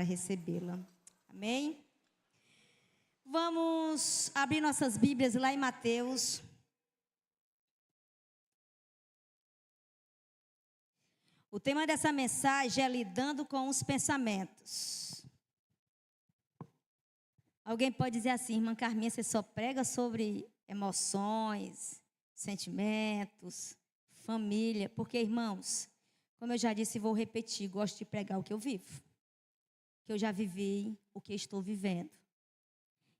para recebê-la. Amém? Vamos abrir nossas Bíblias lá em Mateus. O tema dessa mensagem é lidando com os pensamentos. Alguém pode dizer assim, irmã Carminha, você só prega sobre emoções, sentimentos, família. Porque, irmãos, como eu já disse e vou repetir, gosto de pregar o que eu vivo. Que eu já vivi, o que estou vivendo.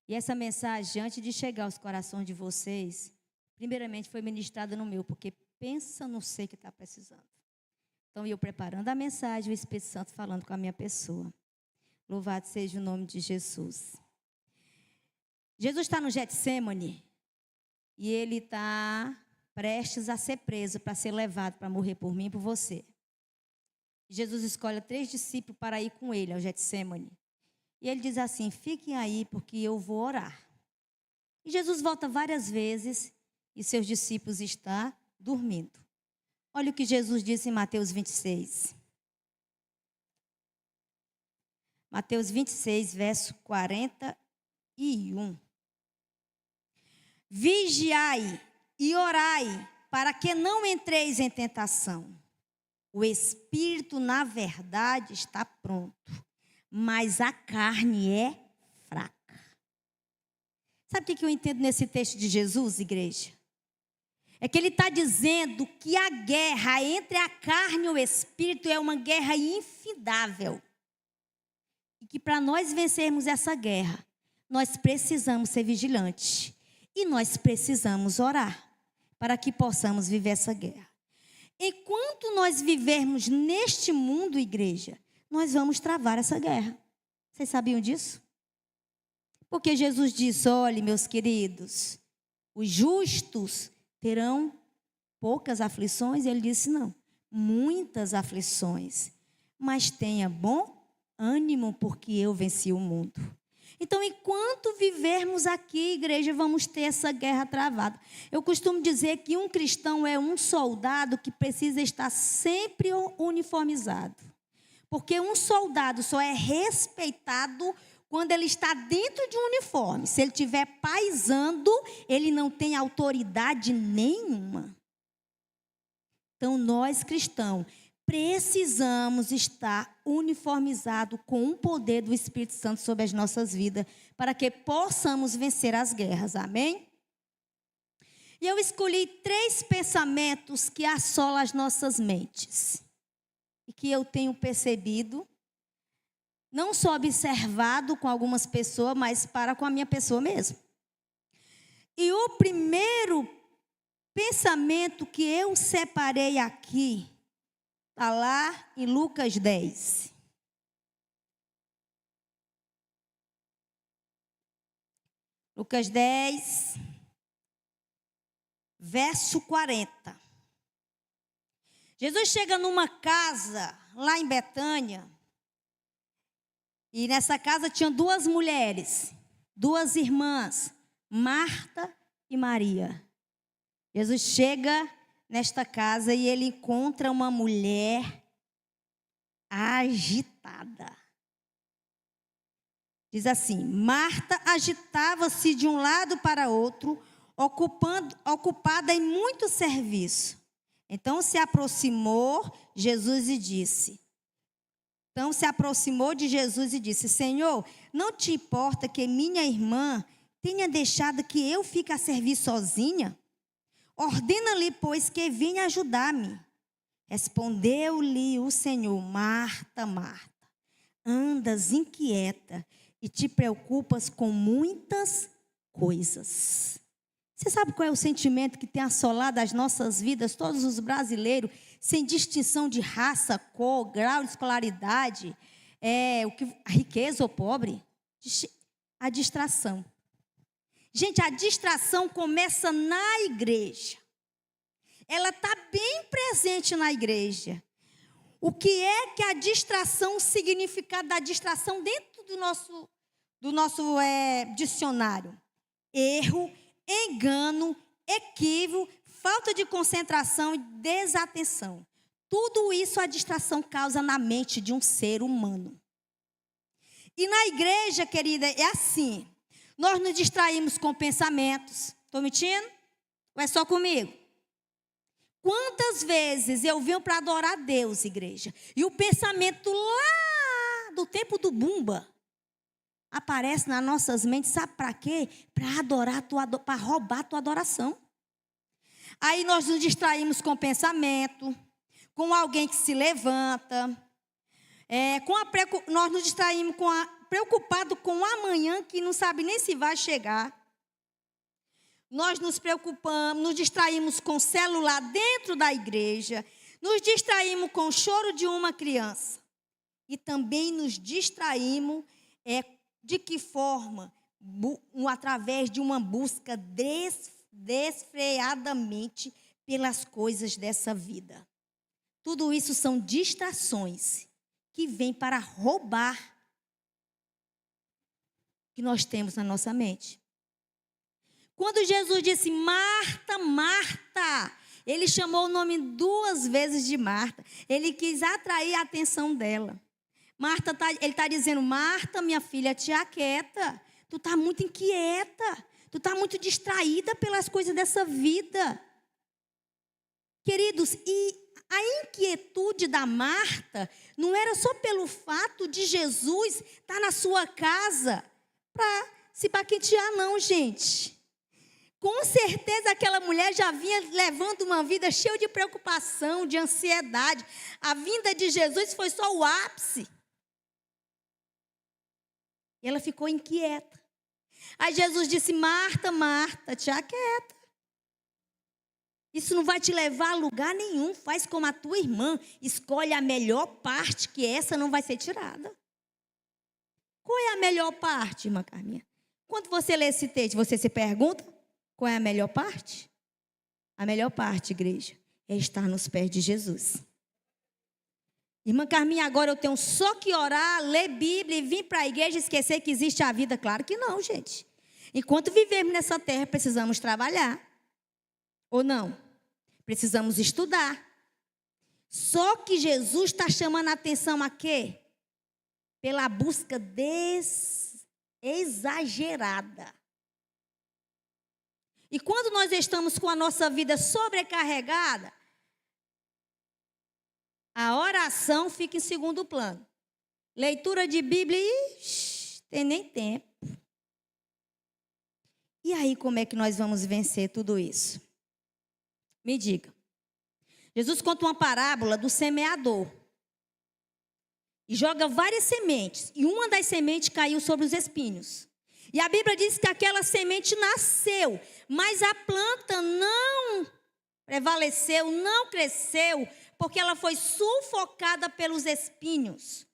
E essa mensagem, antes de chegar aos corações de vocês, primeiramente foi ministrada no meu, porque pensa no ser que está precisando. Então, eu preparando a mensagem, o Espírito Santo falando com a minha pessoa. Louvado seja o nome de Jesus. Jesus está no Getsêmani e ele está prestes a ser preso para ser levado para morrer por mim e por você. Jesus escolhe 3 discípulos para ir com ele ao Getsêmani. E ele diz assim, fiquem aí porque eu vou orar. E Jesus volta várias vezes e seus discípulos estão dormindo. Olha o que Jesus disse em Mateus 26. Mateus 26, verso 41. Vigiai e orai para que não entreis em tentação. O espírito, na verdade, está pronto, mas a carne é fraca. Sabe o que eu entendo nesse texto de Jesus, igreja? É que ele está dizendo que a guerra entre a carne e o espírito é uma guerra infindável. E que para nós vencermos essa guerra, nós precisamos ser vigilantes. E nós precisamos orar para que possamos viver essa guerra. Enquanto nós vivermos neste mundo, igreja, nós vamos travar essa guerra. Vocês sabiam disso? Porque Jesus disse, olhe, meus queridos, os justos terão poucas aflições. Ele disse, não, muitas aflições. Mas tenha bom ânimo, porque eu venci o mundo. Então, enquanto vivermos aqui, igreja, vamos ter essa guerra travada. Eu costumo dizer que um cristão é um soldado que precisa estar sempre uniformizado. Porque um soldado só é respeitado quando ele está dentro de um uniforme. Se ele estiver paisando, ele não tem autoridade nenhuma. Então, nós cristãos precisamos estar uniformizados com o poder do Espírito Santo sobre as nossas vidas, para que possamos vencer as guerras, amém? E eu escolhi 3 pensamentos que assolam as nossas mentes, e que eu tenho percebido, não só observado com algumas pessoas, mas para com a minha pessoa mesmo. E o primeiro pensamento que eu separei aqui, está lá em Lucas 10. Lucas 10, verso 40. Jesus chega numa casa lá em Betânia. E nessa casa tinha 2 mulheres, 2 irmãs, Marta e Maria. Jesus chega nesta casa e ele encontra uma mulher agitada. Diz assim, Marta agitava-se de um lado para outro, ocupada em muito serviço. Então se aproximou de Jesus e disse, Senhor, não te importa que minha irmã tenha deixado que eu fique a servir sozinha? Ordena-lhe, pois, que venha ajudar-me. Respondeu-lhe o Senhor, Marta, Marta, andas inquieta e te preocupas com muitas coisas. Você sabe qual é o sentimento que tem assolado as nossas vidas, todos os brasileiros, sem distinção de raça, cor, grau de escolaridade, riqueza ou pobre? A distração. Gente, a distração começa na igreja. Ela está bem presente na igreja. O que é que a distração, o significado da distração dentro do nosso dicionário? Erro, engano, equívoco, falta de concentração e desatenção. Tudo isso a distração causa na mente de um ser humano. E na igreja, querida, é assim. Nós nos distraímos com pensamentos. Estou mentindo? Ou é só comigo? Quantas vezes eu venho para adorar a Deus, igreja, e o pensamento lá do tempo do Bumba aparece nas nossas mentes, sabe para quê? Para roubar a tua adoração. Aí nós nos distraímos com pensamento, com alguém que se levanta, nós nos distraímos preocupado com o amanhã, que não sabe nem se vai chegar. Nós nos preocupamos, nos distraímos com o celular dentro da igreja, nos distraímos com o choro de uma criança. E também nos distraímos, de que forma? Através de uma busca desfreadamente pelas coisas dessa vida. Tudo isso são distrações que vêm para roubar o que nós temos na nossa mente. Quando Jesus disse, Marta, Marta, ele chamou o nome 2 vezes de Marta. Ele quis atrair a atenção dela. Ele está dizendo, Marta, minha filha, te aquieta. Tu está muito inquieta. Tu está muito distraída pelas coisas dessa vida. Queridos, e a inquietude da Marta não era só pelo fato de Jesus estar na sua casa para se paquetear, não, gente. Com certeza aquela mulher já vinha levando uma vida cheia de preocupação, de ansiedade. A vinda de Jesus foi só o ápice. E ela ficou inquieta. Aí Jesus disse, Marta, Marta, te aquieta. Isso não vai te levar a lugar nenhum. Faz como a tua irmã. Escolhe a melhor parte, que essa não vai ser tirada. Qual é a melhor parte, irmã Carminha? Quando você lê esse texto, você se pergunta, qual é a melhor parte? A melhor parte, igreja, é estar nos pés de Jesus. Irmã Carminha, agora eu tenho só que orar, ler Bíblia e vir para a igreja e esquecer que existe a vida? Claro que não, gente. Enquanto vivemos nessa terra, precisamos trabalhar. Ou não? Precisamos estudar. Só que Jesus está chamando a atenção a quê? Pela busca exagerada. E quando nós estamos com a nossa vida sobrecarregada, a oração fica em segundo plano. Leitura de Bíblia, tem nem tempo. E aí, como é que nós vamos vencer tudo isso? Me diga. Jesus conta uma parábola do semeador. E joga várias sementes. E uma das sementes caiu sobre os espinhos. E a Bíblia diz que aquela semente nasceu, mas a planta não prevaleceu, não cresceu, porque ela foi sufocada pelos espinhos.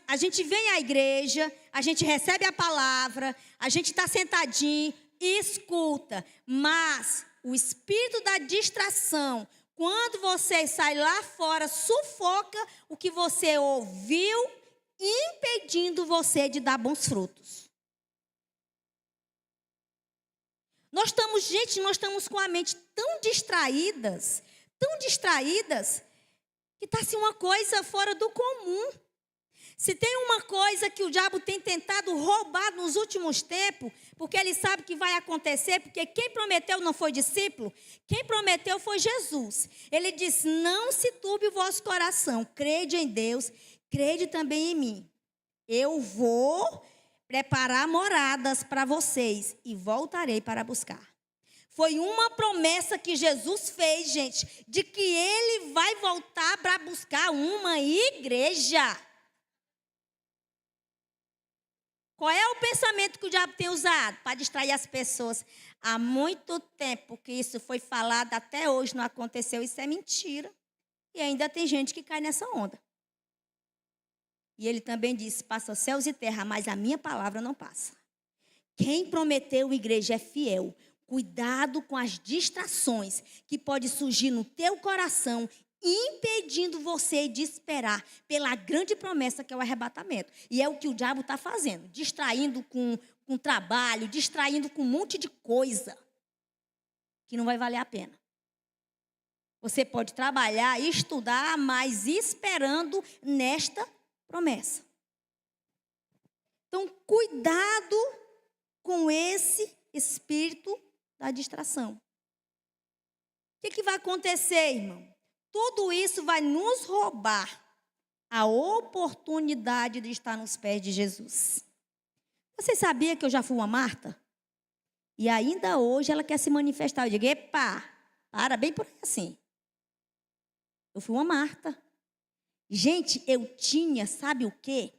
A gente vem à igreja, a gente recebe a palavra, a gente está sentadinho e escuta, mas o espírito da distração, quando você sai lá fora, sufoca o que você ouviu, impedindo você de dar bons frutos. Nós estamos com a mente tão distraídas, que está assim uma coisa fora do comum. Se tem uma coisa que o diabo tem tentado roubar nos últimos tempos, porque ele sabe que vai acontecer, porque quem prometeu não foi discípulo, quem prometeu foi Jesus. Ele disse, não se turbe o vosso coração, crede em Deus, crede também em mim. Eu vou preparar moradas para vocês e voltarei para buscar. Foi uma promessa que Jesus fez, gente, de que ele vai voltar para buscar uma igreja. Qual é o pensamento que o diabo tem usado para distrair as pessoas? Há muito tempo que isso foi falado, até hoje não aconteceu, isso é mentira. E ainda tem gente que cai nessa onda. E ele também disse, passa céus e terra, mas a minha palavra não passa. Quem prometeu igreja é fiel. Cuidado com as distrações que pode surgir no teu coração, impedindo você de esperar pela grande promessa que é o arrebatamento. E é o que o diabo está fazendo, distraindo com trabalho, distraindo com um monte de coisa que não vai valer a pena. Você pode trabalhar e estudar, mas esperando nesta promessa. Então, cuidado com esse espírito da distração. O que vai acontecer, irmão? Tudo isso vai nos roubar a oportunidade de estar nos pés de Jesus. Você sabia que eu já fui uma Marta? E ainda hoje ela quer se manifestar. Eu digo, epa, para bem por aí assim. Eu fui uma Marta. Gente, eu tinha, sabe o quê?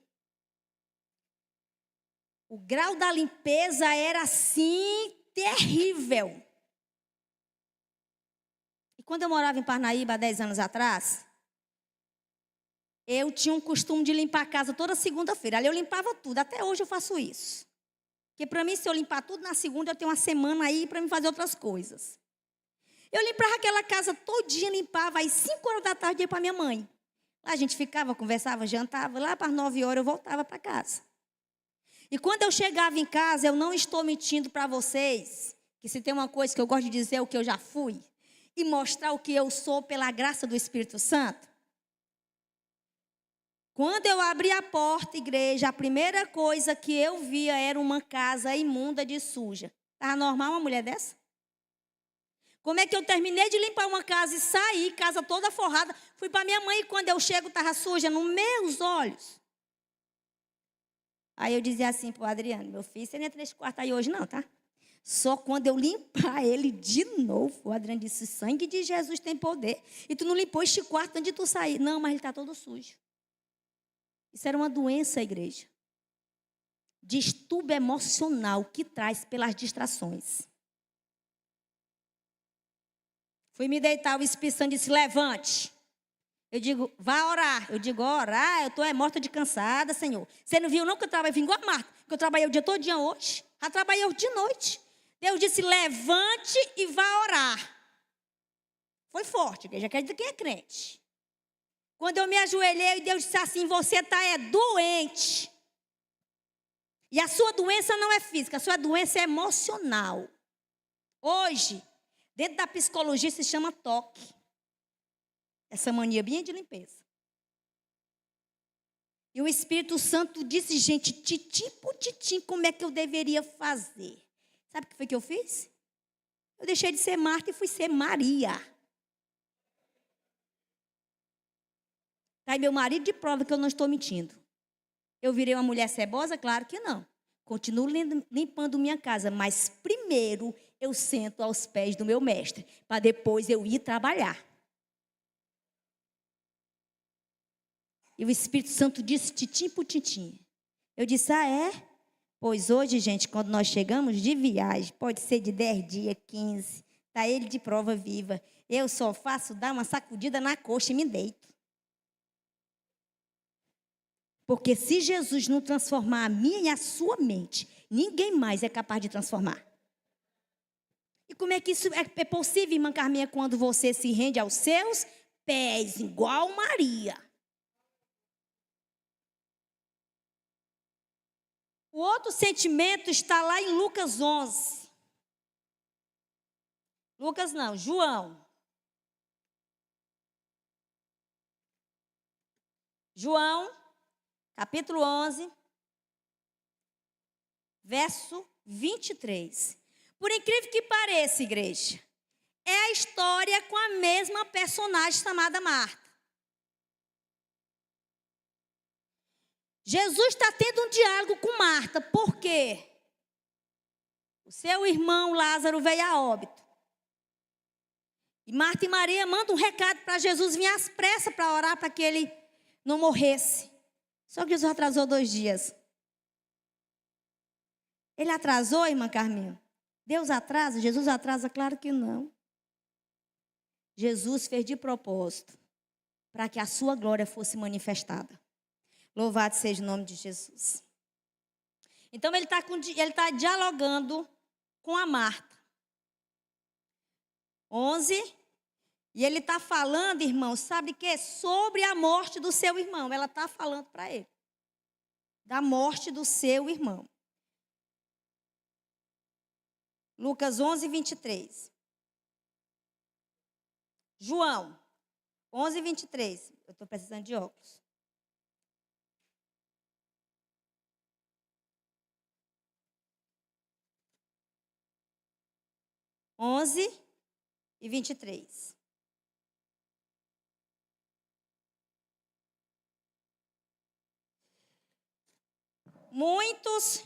O grau da limpeza era assim, terrível. E quando eu morava em Parnaíba, há 10 anos atrás, eu tinha um costume de limpar a casa toda segunda-feira. Ali eu limpava tudo, até hoje eu faço isso. Porque para mim, se eu limpar tudo na segunda, eu tenho uma semana aí para me fazer outras coisas. Eu limpava aquela casa todinha, limpava, aí 5 horas da tarde eu ia para minha mãe. Lá a gente ficava, conversava, jantava, lá para as 9 horas eu voltava para casa. E quando eu chegava em casa, eu não estou mentindo para vocês, que se tem uma coisa que eu gosto de dizer, é o que eu já fui, e mostrar o que eu sou pela graça do Espírito Santo. Quando eu abri a porta, igreja, a primeira coisa que eu via era uma casa imunda de suja. Estava normal uma mulher dessa? Como é que eu terminei de limpar uma casa e saí, casa toda forrada, fui para minha mãe e quando eu chego estava suja nos meus olhos. Aí eu dizia assim para o Adriano, meu filho, você não entra nesse quarto aí hoje não, tá? Só quando eu limpar ele de novo. O Adriano disse, sangue de Jesus tem poder. E tu não limpou este quarto antes de tu sair. Não, mas ele está todo sujo. Isso era uma doença, igreja. Distúrbio emocional que traz pelas distrações. Fui me deitar, o Espírito Santo disse, levante. Eu digo, vá orar. Eu digo, orar, eu estou morta de cansada, Senhor. Você não viu não que eu trabalhei, vim igual a Marta, que eu trabalhei o dia todo dia hoje. Já trabalhei hoje de noite. Deus disse, levante e vá orar. Foi forte, igreja, quer dizer quem é crente. Quando eu me ajoelhei, Deus disse assim, você está doente. E a sua doença não é física, a sua doença é emocional. Hoje, dentro da psicologia se chama toque. Essa mania bem de limpeza. E o Espírito Santo disse, gente, titim por titim, como é que eu deveria fazer? Sabe o que foi que eu fiz? Eu deixei de ser Marta e fui ser Maria. Está aí meu marido de prova que eu não estou mentindo. Eu virei uma mulher cebosa? Claro que não. Continuo limpando minha casa, mas primeiro eu sento aos pés do meu mestre, para depois eu ir trabalhar. E o Espírito Santo disse titim por titim. Eu disse, é? Pois hoje, gente, quando nós chegamos de viagem, pode ser de 10 dias, 15, está ele de prova viva. Eu só faço dar uma sacudida na coxa e me deito. Porque se Jesus não transformar a minha e a sua mente, ninguém mais é capaz de transformar. E como é que isso é possível, irmã Carminha, quando você se rende aos seus pés, igual Maria? O outro sentimento está lá em Lucas 11. Lucas não, João. João, capítulo 11, verso 23. Por incrível que pareça, igreja, é a história com a mesma personagem chamada Marta. Jesus está tendo um diálogo com Marta, por quê? O seu irmão Lázaro veio a óbito. E Marta e Maria mandam um recado para Jesus vir às pressas para orar para que ele não morresse. Só que Jesus atrasou 2 dias. Ele atrasou, irmã Carminha? Deus atrasa? Jesus atrasa? Claro que não. Jesus fez de propósito para que a sua glória fosse manifestada. Louvado seja o nome de Jesus. Então ele está dialogando com a Marta. 11. E ele está falando, irmão, sabe o quê? Sobre a morte do seu irmão. Ela está falando para ele. Da morte do seu irmão. Lucas 11, 23. João 11, 23. Eu estou precisando de óculos. 11 e 23. Muitos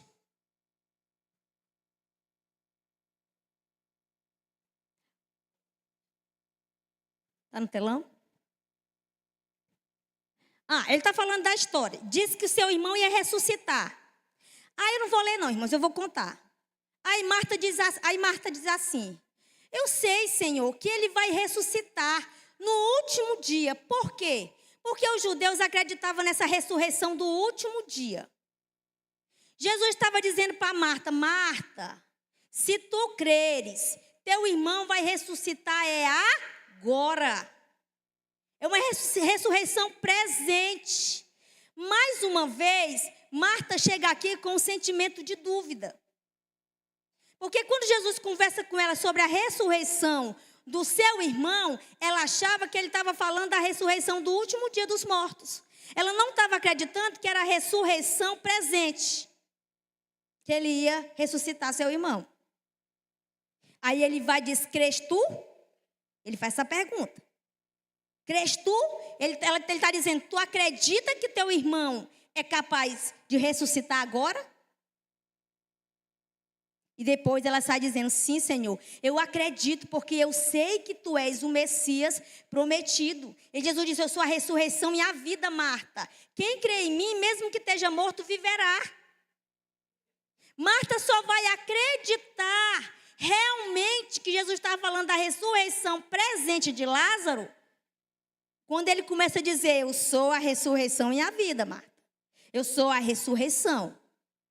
está no telão? Ele está falando da história. Diz que o seu irmão ia ressuscitar. Eu não vou ler não, irmãos, eu vou contar. Aí Marta diz assim: eu sei, Senhor, que ele vai ressuscitar no último dia. Por quê? Porque os judeus acreditavam nessa ressurreição do último dia. Jesus estava dizendo para Marta: Marta, se tu creres, teu irmão vai ressuscitar agora. É uma ressurreição presente. Mais uma vez, Marta chega aqui com um sentimento de dúvida. Porque quando Jesus conversa com ela sobre a ressurreição do seu irmão, ela achava que ele estava falando da ressurreição do último dia dos mortos. Ela não estava acreditando que era a ressurreição presente, que ele ia ressuscitar seu irmão. Aí ele vai e diz: crês tu? Ele faz essa pergunta. Crês tu? Ele está dizendo: tu acredita que teu irmão é capaz de ressuscitar agora? E depois ela sai dizendo: sim, Senhor, eu acredito, porque eu sei que tu és o Messias prometido. E Jesus disse: eu sou a ressurreição e a vida, Marta. Quem crê em mim, mesmo que esteja morto, viverá. Marta só vai acreditar realmente que Jesus estava falando da ressurreição presente de Lázaro quando ele começa a dizer: eu sou a ressurreição e a vida, Marta. Eu sou a ressurreição.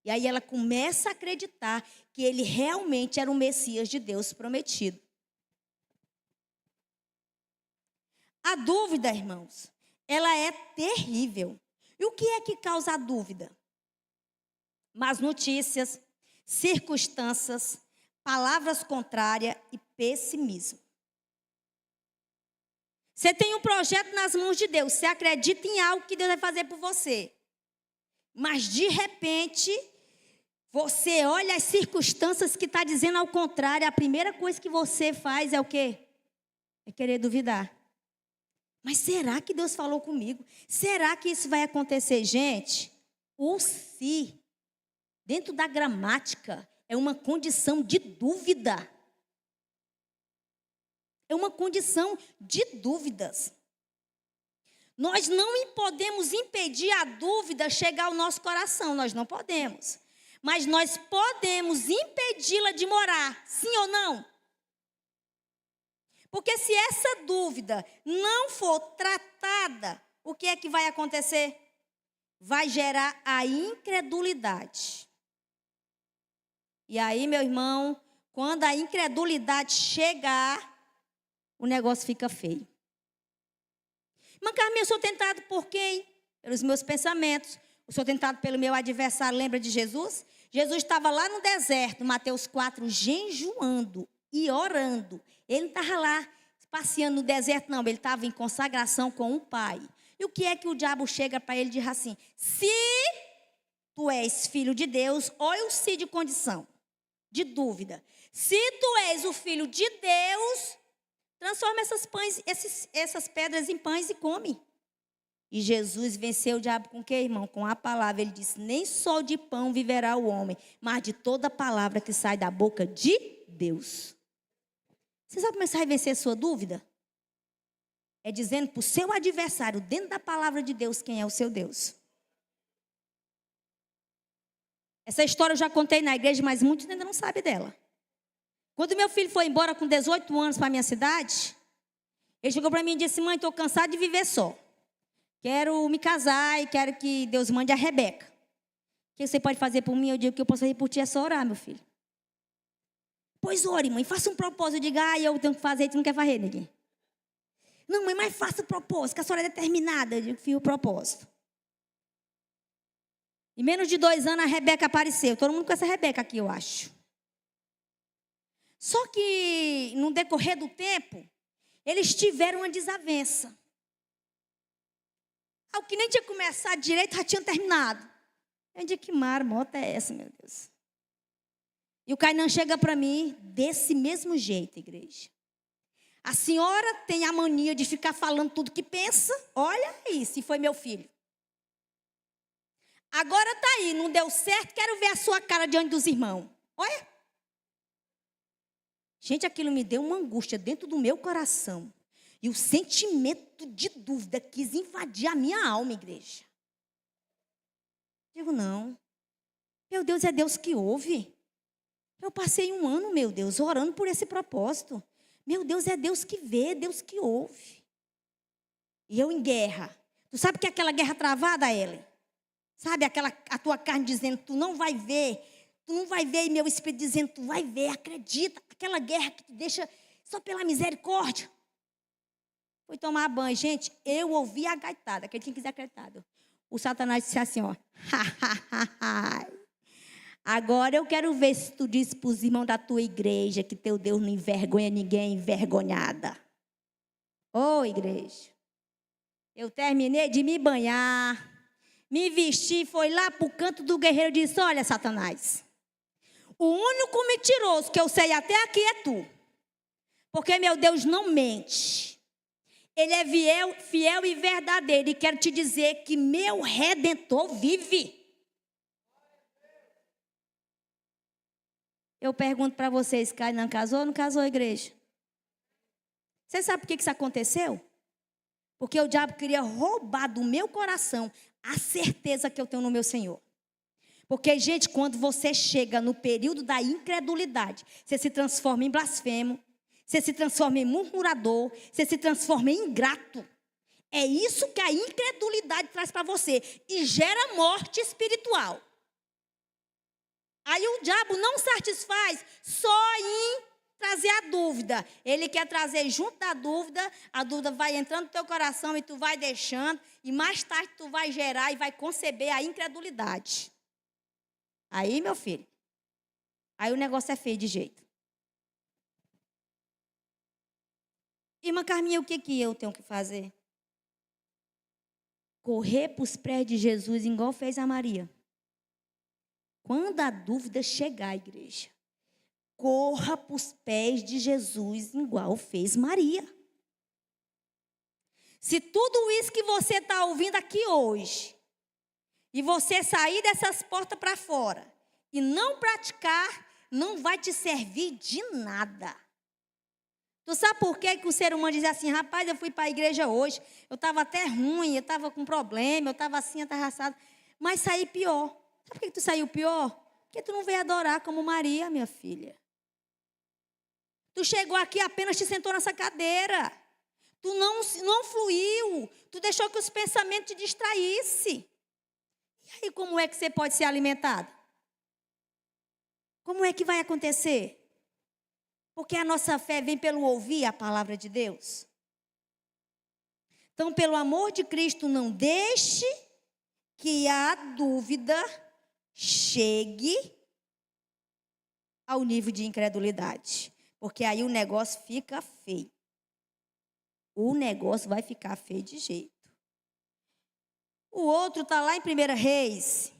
E aí ela começa a acreditar que ele realmente era o Messias de Deus prometido. A dúvida, irmãos, ela é terrível. E o que é que causa a dúvida? Más notícias, circunstâncias, palavras contrárias e pessimismo. Você tem um projeto nas mãos de Deus, você acredita em algo que Deus vai fazer por você. Mas de repente, você olha as circunstâncias que está dizendo ao contrário, a primeira coisa que você faz é o quê? É querer duvidar. Mas será que Deus falou comigo? Será que isso vai acontecer? Gente, o se, dentro da gramática, é uma condição de dúvida. É uma condição de dúvidas. Nós não podemos impedir a dúvida chegar ao nosso coração, nós não podemos. Mas nós podemos impedi-la de morar, sim ou não? Porque se essa dúvida não for tratada, o que é que vai acontecer? Vai gerar a incredulidade. E aí, meu irmão, quando a incredulidade chegar, o negócio fica feio. Irmã Carminha, eu sou tentado por quem? Pelos meus pensamentos. Eu sou tentado pelo meu adversário. Lembra de Jesus? Jesus estava lá no deserto, Mateus 4, jejuando e orando. Ele não estava lá passeando no deserto, não. Ele estava em consagração com o Pai. E o que é que o diabo chega para ele e diz assim: se tu és filho de Deus, olha o se de condição, de dúvida. Se tu és o filho de Deus, transforma essas pedras em pães e come. E Jesus venceu o diabo com o que, irmão? Com a palavra. Ele disse: nem só de pão viverá o homem, mas de toda palavra que sai da boca de Deus. Você sabe como é que você vai vencer a sua dúvida? É dizendo para o seu adversário, dentro da palavra de Deus, quem é o seu Deus. Essa história eu já contei na igreja, mas muitos ainda não sabem dela. Quando meu filho foi embora com 18 anos para a minha cidade, ele chegou para mim e disse: mãe, estou cansado de viver só. Quero me casar e quero que Deus mande a Rebeca. O que você pode fazer por mim? Eu digo: que eu posso fazer por ti é só orar, meu filho. Pois ore, mãe, faça um propósito. Eu digo: eu tenho que fazer e tu não quer fazer, ninguém. Não, mãe, mas faça o propósito, que a senhora é determinada. Eu digo: filho, o propósito. Em menos de 2 anos a Rebeca apareceu. Todo mundo conhece a Rebeca aqui, eu acho. Só que no decorrer do tempo, eles tiveram uma desavença. O que nem tinha começado direito, já tinha terminado. Eu digo: que marmota é essa, meu Deus? E o Kainan chega para mim desse mesmo jeito, igreja. A senhora tem a mania de ficar falando tudo que pensa. Olha aí, se foi meu filho. Agora tá aí, não deu certo, quero ver a sua cara diante dos irmãos. Olha. Gente, aquilo me deu uma angústia dentro do meu coração. E o sentimento de dúvida quis invadir a minha alma, igreja. Digo, não. Meu Deus, é Deus que ouve. Eu passei 1 ano, meu Deus, orando por esse propósito. Meu Deus, é Deus que vê, é Deus que ouve. E eu em guerra. Tu sabe que é aquela guerra travada, Ellen? Sabe, a tua carne dizendo, tu não vai ver, e meu espírito dizendo, tu vai ver, acredita. Aquela guerra que te deixa só pela misericórdia. Fui tomar banho, gente, eu ouvi a gaitada, quem tinha que dizer acreditado. O Satanás disse assim, ó, agora eu quero ver se tu diz para os irmãos da tua igreja que teu Deus não envergonha ninguém envergonhada. Ô, igreja, eu terminei de me banhar, me vesti, foi lá para o canto do guerreiro e disse, olha, Satanás, o único mentiroso que eu sei até aqui é tu. Porque meu Deus não mente. Ele é fiel e verdadeiro. E quero te dizer que meu Redentor vive. Eu pergunto para vocês, Kainan casou ou não casou, igreja? Você sabe por que isso aconteceu? Porque o diabo queria roubar do meu coração a certeza que eu tenho no meu Senhor. Porque, gente, quando você chega no período da incredulidade, você se transforma em blasfemo, você se transforma em murmurador, você se transforma em ingrato. É isso que a incredulidade traz para você e gera morte espiritual. Aí o diabo não satisfaz só em trazer a dúvida. Ele quer trazer junto da dúvida, a dúvida vai entrando no teu coração e tu vai deixando, e mais tarde tu vai gerar e vai conceber a incredulidade. Aí, meu filho, aí o negócio é feio de jeito. Irmã Carminha, o que eu tenho que fazer? Correr para os pés de Jesus, igual fez a Maria. Quando a dúvida chegar, igreja, corra para os pés de Jesus, igual fez Maria. Se tudo isso que você está ouvindo aqui hoje, e você sair dessas portas para fora, e não praticar, não vai te servir de nada. Tu sabe por que o ser humano diz assim, rapaz, eu fui para a igreja hoje, eu estava até ruim, eu estava com problema, eu estava assim, atarraçado, mas saí pior. Sabe por que tu saiu pior? Porque tu não veio adorar como Maria, minha filha. Tu chegou aqui apenas te sentou nessa cadeira. Tu não fluiu, tu deixou que os pensamentos te distraíssem. E aí como é que você pode ser alimentado? Como é que vai acontecer? Porque a nossa fé vem pelo ouvir a palavra de Deus. Então, pelo amor de Cristo, não deixe que a dúvida chegue ao nível de incredulidade. Porque aí o negócio fica feio. O negócio vai ficar feio de jeito. O outro está lá em 1 Reis.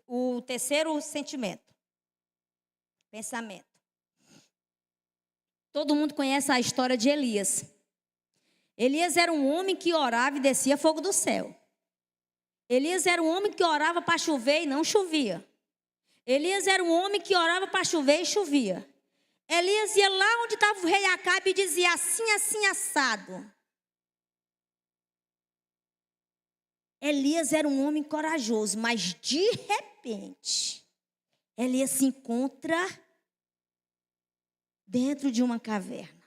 O terceiro sentimento. Pensamento. Todo mundo conhece a história de Elias. Elias era um homem que orava e descia fogo do céu. Elias era um homem que orava para chover e não chovia. Elias era um homem que orava para chover e chovia. Elias ia lá onde estava o rei Acabe e dizia assim, assim, assado. Elias era um homem corajoso, mas de repente, Elias se encontra dentro de uma caverna.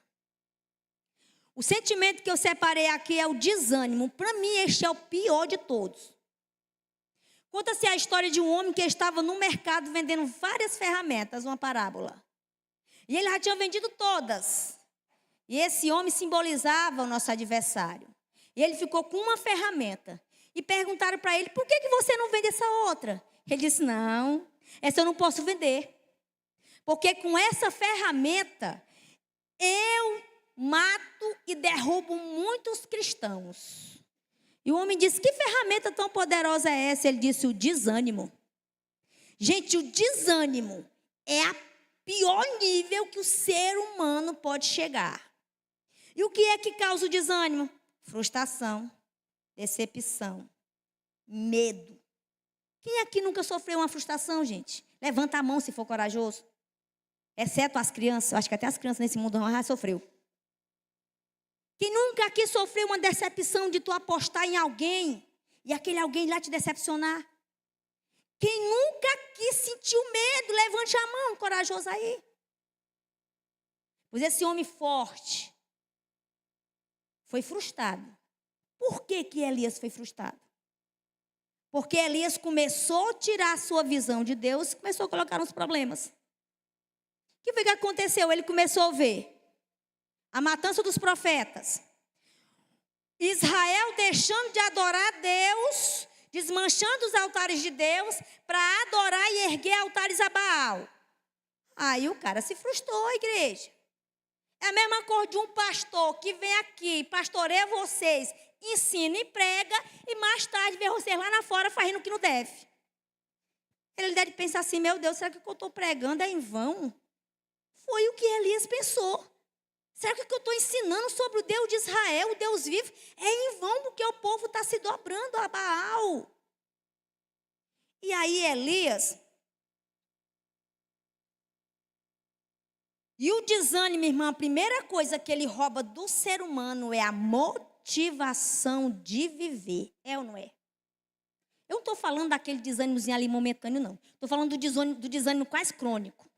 O sentimento que eu separei aqui é o desânimo. Para mim, este é o pior de todos. Conta-se a história de um homem que estava no mercado vendendo várias ferramentas, uma parábola. E ele já tinha vendido todas. E esse homem simbolizava o nosso adversário. E ele ficou com uma ferramenta. E perguntaram para ele, por que você não vende essa outra? Ele disse, não, essa eu não posso vender. Porque com essa ferramenta, eu mato e derrubo muitos cristãos. E o homem disse: que ferramenta tão poderosa é essa? Ele disse: o desânimo. Gente, o desânimo é a pior nível que o ser humano pode chegar. E o que é que causa o desânimo? Frustração, decepção, medo. Quem aqui nunca sofreu uma frustração, gente? Levanta a mão se for corajoso. Exceto as crianças. Eu acho que até as crianças nesse mundo já sofreu. Quem nunca aqui sofreu uma decepção de tu apostar em alguém e aquele alguém lá te decepcionar? Quem nunca aqui sentiu medo, levante a mão, corajoso aí. Pois esse homem forte foi frustrado. Por que que Elias foi frustrado? Porque Elias começou a tirar a sua visão de Deus e começou a colocar uns problemas. O que foi que aconteceu? Ele começou a ver a matança dos profetas, Israel deixando de adorar a Deus, desmanchando os altares de Deus para adorar e erguer altares a Baal. Aí o cara se frustrou, igreja. É a mesma coisa de um pastor que vem aqui, pastoreia vocês, ensina e prega, e mais tarde vê vocês lá na fora fazendo o que não deve. Ele deve pensar assim: meu Deus, será que o que eu estou pregando é em vão? Foi o que Elias pensou. Será que o que eu estou ensinando sobre o Deus de Israel, o Deus vivo, é em vão, porque o povo está se dobrando a Baal? E aí Elias... E o desânimo, irmã, a primeira coisa que ele rouba do ser humano é a motivação de viver. É ou não é? Eu não estou falando daquele desânimozinho ali momentâneo, não. Estou falando do desânimo quase crônico.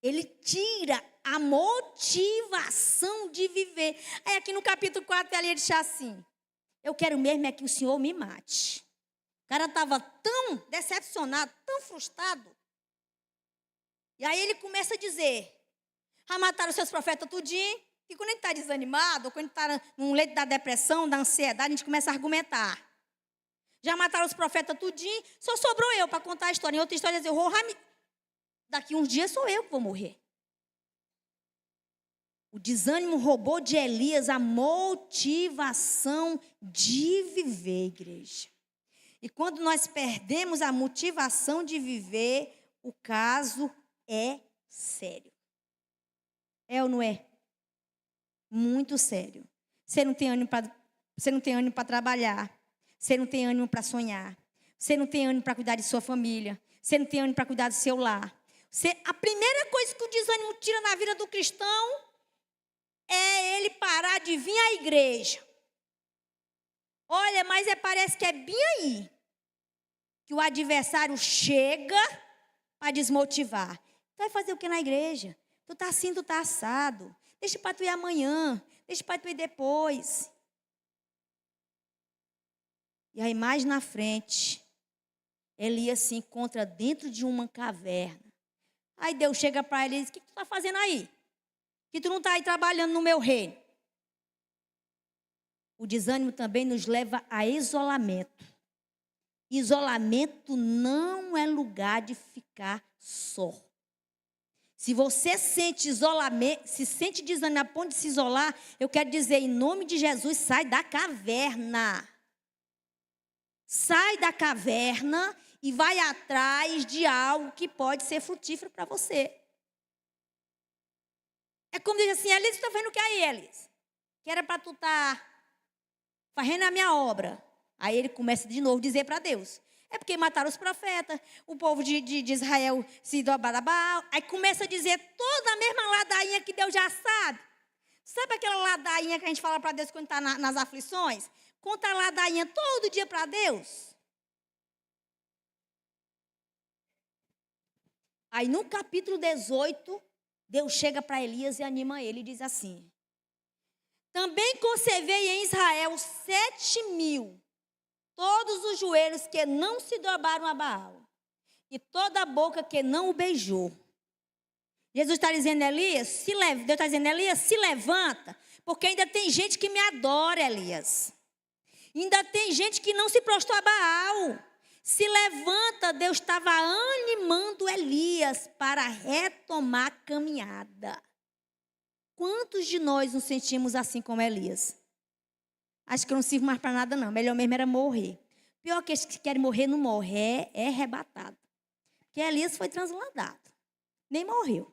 Ele tira a motivação de viver. Aí aqui no capítulo 4, ele diz assim: eu quero mesmo é que o Senhor me mate. O cara estava tão decepcionado, tão frustrado. E aí ele começa a dizer: já mataram os seus profetas tudinho. E quando a gente está desanimado, ou quando a gente está num leito da depressão, da ansiedade, a gente começa a argumentar. Já mataram os profetas tudinho, só sobrou eu para contar a história. Em outra história, dizer: daqui uns dias sou eu que vou morrer. O desânimo roubou de Elias a motivação de viver, igreja. E quando nós perdemos a motivação de viver, o caso é sério. É ou não é? Muito sério. Você não tem ânimo para trabalhar. Você não tem ânimo para sonhar. Você não tem ânimo para cuidar de sua família. Você não tem ânimo para cuidar do seu lar. A primeira coisa que o desânimo tira na vida do cristão é ele parar de vir à igreja. Olha, mas parece que é bem aí que o adversário chega para desmotivar. Tu vai fazer o que na igreja? Tu tá assim, tu tá assado. Deixa para tu ir amanhã. Deixa para tu ir depois. E aí mais na frente, Elias se encontra dentro de uma caverna. Aí Deus chega para ele e diz: o que tu está fazendo aí? Que tu não está aí trabalhando no meu reino. O desânimo também nos leva a isolamento. Isolamento não é lugar de ficar só. Se você sente isolamento, se sente desânimo a ponto de se isolar, eu quero dizer, em nome de Jesus, sai da caverna. Sai da caverna e vai atrás de algo que pode ser frutífero para você. É como dizer assim: Elias, tu está fazendo o que aí, Elias? Que era para tu estar fazendo a minha obra. Aí ele começa de novo a dizer para Deus: é porque mataram os profetas, o povo de Israel se dobra a Baal. Aí começa a dizer toda a mesma ladainha que Deus já sabe. Sabe aquela ladainha que a gente fala para Deus quando está nas aflições? Conta a ladainha todo dia para Deus. Aí no capítulo 18, Deus chega para Elias e anima ele e diz assim: também conservei em Israel 7.000, todos os joelhos que não se dobraram a Baal, e toda a boca que não o beijou. Jesus está dizendo: Elias, Deus está dizendo: Elias, se levanta, porque ainda tem gente que me adora, Elias. Ainda tem gente que não se prostrou a Baal. Se levanta, Deus estava animando Elias para retomar a caminhada. Quantos de nós nos sentimos assim como Elias? Acho que eu não sirvo mais para nada, não. Melhor mesmo era morrer. Pior que esses que querem morrer, não morre. É arrebatado. Porque Elias foi transladado. Nem morreu.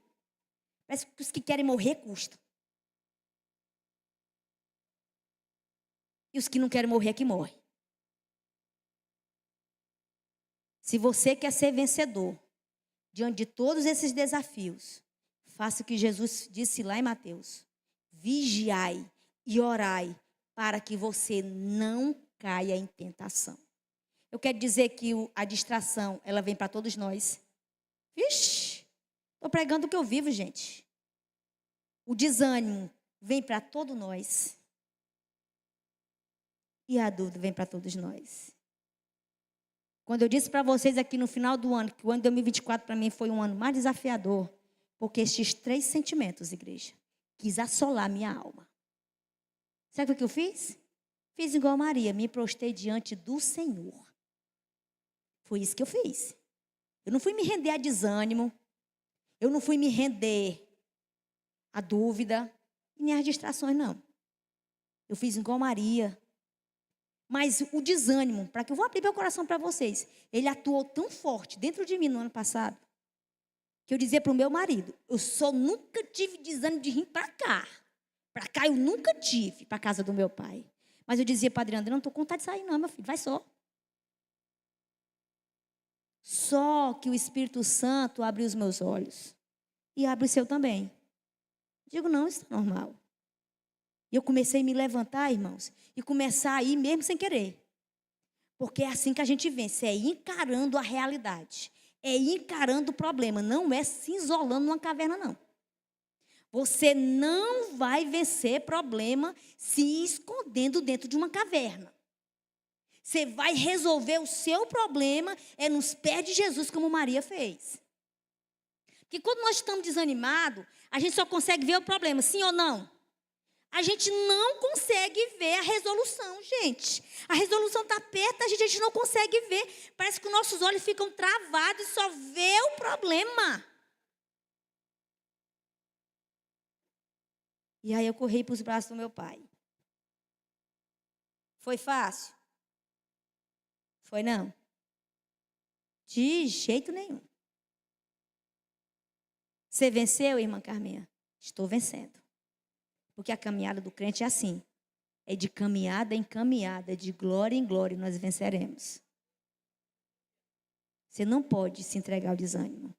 Parece que os que querem morrer custam. E os que não querem morrer é que morrem. Se você quer ser vencedor, diante de todos esses desafios, faça o que Jesus disse lá em Mateus. Vigiai e orai para que você não caia em tentação. Eu quero dizer que a distração, ela vem para todos nós. Vixe, estou pregando o que eu vivo, gente. O desânimo vem para todos nós. E a dúvida vem para todos nós. Quando eu disse para vocês aqui no final do ano, que o ano de 2024 para mim foi um ano mais desafiador, porque estes 3 sentimentos, igreja, quis assolar minha alma. Sabe o que eu fiz? Fiz igual Maria, me prostrei diante do Senhor. Foi isso que eu fiz. Eu não fui me render a desânimo, eu não fui me render a dúvida, e nem às distrações, não. Eu fiz igual Maria. Mas o desânimo, para que eu vou abrir meu coração para vocês, ele atuou tão forte dentro de mim no ano passado, que eu dizia para o meu marido, eu só nunca tive desânimo de vir para cá. Para cá eu nunca tive, para a casa do meu pai. Mas eu dizia para Adriano, não estou com vontade de sair não, meu filho, vai só. Só que o Espírito Santo abriu os meus olhos. E abre o seu também. Digo, não, isso é normal. E eu comecei a me levantar, irmãos, e começar a ir mesmo sem querer. Porque é assim que a gente vence, é encarando a realidade. É encarando o problema, não é se isolando numa caverna, não. Você não vai vencer problema se escondendo dentro de uma caverna. Você vai resolver o seu problema nos pés de Jesus, como Maria fez. Porque quando nós estamos desanimados, a gente só consegue ver o problema, sim ou não? A gente não consegue ver a resolução, gente. A resolução está perto, a gente não consegue ver. Parece que os nossos olhos ficam travados e só vê o problema. E aí eu corri para os braços do meu pai. Foi fácil? Foi não? De jeito nenhum. Você venceu, irmã Carminha? Estou vencendo. Porque a caminhada do crente é assim. É de caminhada em caminhada, de glória em glória, nós venceremos. Você não pode se entregar ao desânimo.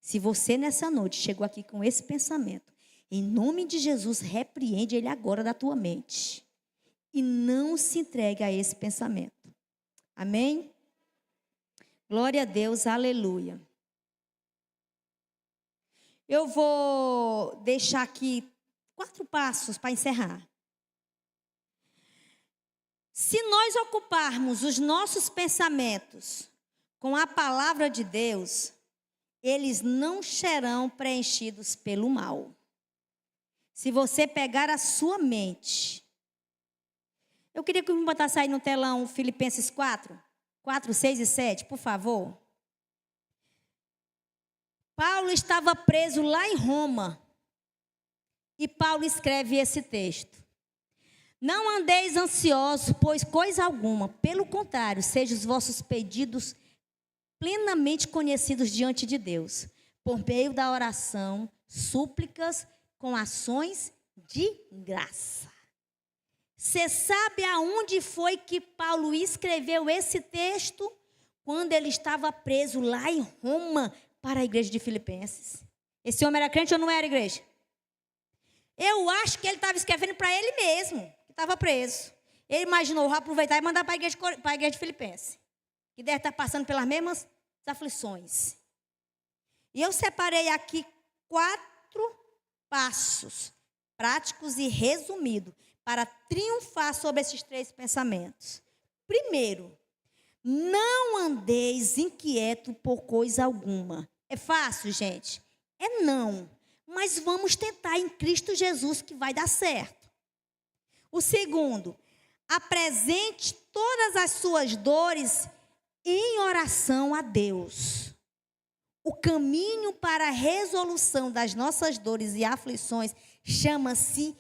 Se você nessa noite chegou aqui com esse pensamento, em nome de Jesus, repreende ele agora da tua mente. E não se entregue a esse pensamento. Amém? Glória a Deus, aleluia. Eu vou deixar aqui 4 passos para encerrar. Se nós ocuparmos os nossos pensamentos com a palavra de Deus, eles não serão preenchidos pelo mal. Se você pegar a sua mente. Eu queria que me botasse aí no telão Filipenses 4, 6 e 7, por favor. Paulo estava preso lá em Roma. E Paulo escreve esse texto. Não andeis ansiosos, pois coisa alguma. Pelo contrário, sejam os vossos pedidos plenamente conhecidos diante de Deus. Por meio da oração, súplicas com ações de graça. Você sabe aonde foi que Paulo escreveu esse texto? Quando ele estava preso lá em Roma para a igreja de Filipenses. Esse homem era crente ou não era, igreja? Eu acho que ele estava escrevendo para ele mesmo, que estava preso. Ele imaginou, vou aproveitar e mandar para a igreja de Filipenses, que deve estar passando pelas mesmas aflições. E eu separei aqui 4 passos práticos e resumidos para triunfar sobre esses 3 pensamentos. Primeiro, não andeis inquieto por coisa alguma. É fácil, gente? É não. Mas vamos tentar em Cristo Jesus que vai dar certo. O segundo, apresente todas as suas dores em oração a Deus. O caminho para a resolução das nossas dores e aflições chama-se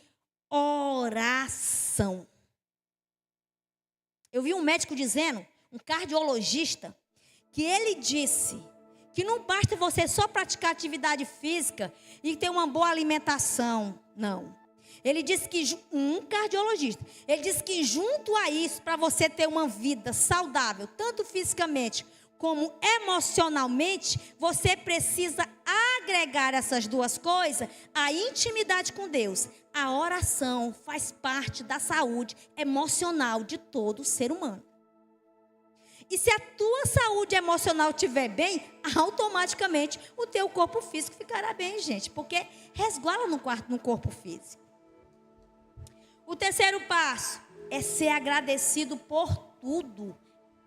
oração. Eu vi um médico dizendo, um cardiologista, que ele disse que não basta você só praticar atividade física e ter uma boa alimentação, não. Ele disse que, um cardiologista, ele disse que junto a isso, para você ter uma vida saudável, tanto fisicamente como emocionalmente, você precisa agregar essas duas coisas, a intimidade com Deus. A oração faz parte da saúde emocional de todo ser humano. E se a tua saúde emocional estiver bem, automaticamente o teu corpo físico ficará bem, gente. Porque resguarda no corpo físico. O terceiro passo é ser agradecido por tudo.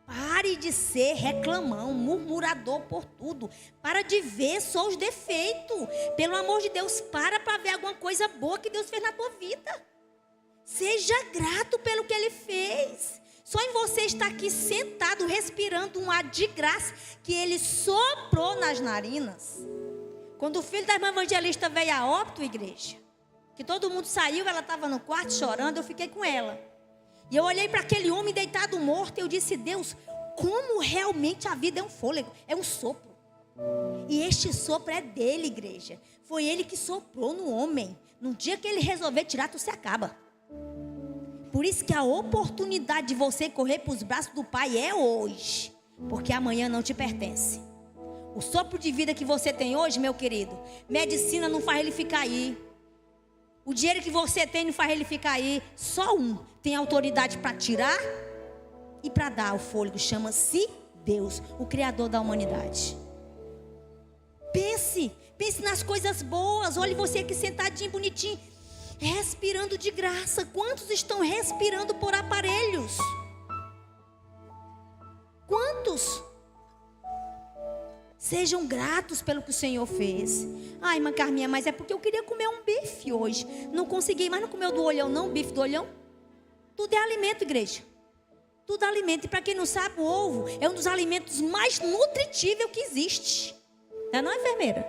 Pare de ser reclamão, murmurador por tudo. Para de ver só os defeitos. Pelo amor de Deus, para ver alguma coisa boa que Deus fez na tua vida. Seja grato pelo que Ele fez. Só em você estar aqui sentado, respirando um ar de graça que Ele soprou nas narinas. Quando o filho da irmã evangelista veio a óbito, igreja, que todo mundo saiu, ela estava no quarto chorando, eu fiquei com ela. E eu olhei para aquele homem deitado morto e eu disse, Deus, como realmente a vida é um fôlego, é um sopro. E este sopro é dele, igreja. Foi ele que soprou no homem. No dia que ele resolver tirar, tu se acaba. Por isso que a oportunidade de você correr para os braços do Pai é hoje. Porque amanhã não te pertence. O sopro de vida que você tem hoje, meu querido, medicina não faz ele ficar aí. O dinheiro que você tem não faz ele ficar aí. Só um tem autoridade para tirar e para dar o fôlego. Chama-se Deus, o Criador da humanidade. Pense nas coisas boas. Olhe você aqui sentadinho, bonitinho, respirando de graça. Quantos estão respirando por aparelhos? Quantos? Sejam gratos pelo que o Senhor fez. Ai, irmã Carminha, mas é porque eu queria comer um bife hoje. Não consegui, mas não comeu do olhão não, bife do olhão? Tudo é alimento, igreja. Tudo é alimento. E para quem não sabe, o ovo é um dos alimentos mais nutritivos que existe. Não, enfermeira?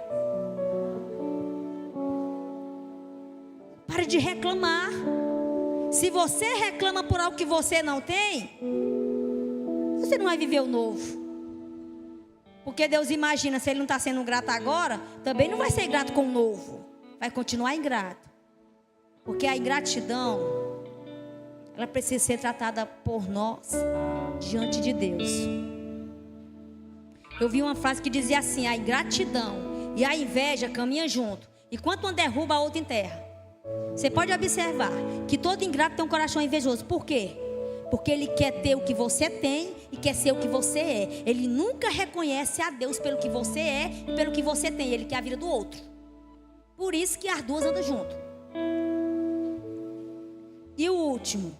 Pare de reclamar. Se você reclama por algo que você não tem, você não vai viver o novo. Porque Deus imagina, se Ele não está sendo grato agora, também não vai ser grato com o novo. Vai continuar ingrato. Porque a ingratidão, ela precisa ser tratada por nós, diante de Deus. Eu vi uma frase que dizia assim, a ingratidão e a inveja caminham junto. Enquanto uma derruba, a outra enterra. Você pode observar que todo ingrato tem um coração invejoso. Por quê? Porque ele quer ter o que você tem e quer ser o que você é. Ele nunca reconhece a Deus pelo que você é e pelo que você tem. Ele quer a vida do outro. Por isso que as duas andam junto. E o último,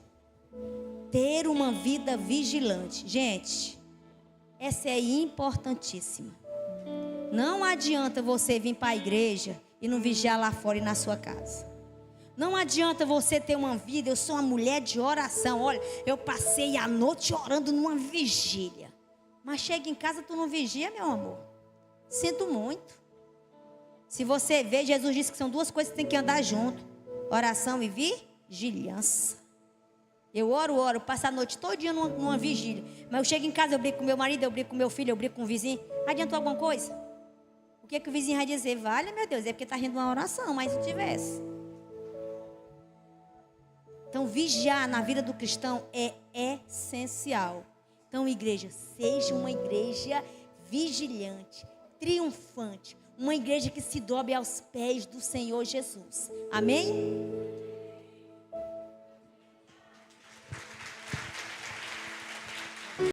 ter uma vida vigilante. Gente, essa é importantíssima. Não adianta você vir para a igreja e não vigiar lá fora e na sua casa. Não adianta você ter uma vida, eu sou uma mulher de oração. Olha, eu passei a noite orando numa vigília. Mas chega em casa, tu não vigia, meu amor. Sinto muito. Se você vê, Jesus disse que são duas coisas que tem que andar junto. Oração e vigilância. Eu oro, passo a noite todinha numa vigília. Mas eu chego em casa, eu brigo com meu marido, eu brigo com meu filho, eu brigo com o vizinho. Adiantou alguma coisa? O que o vizinho vai dizer? Vale, meu Deus, é porque está rindo de uma oração, mas se tivesse. Então, vigiar na vida do cristão é essencial. Então, igreja, seja uma igreja vigilante, triunfante. Uma igreja que se dobre aos pés do Senhor Jesus. Amém?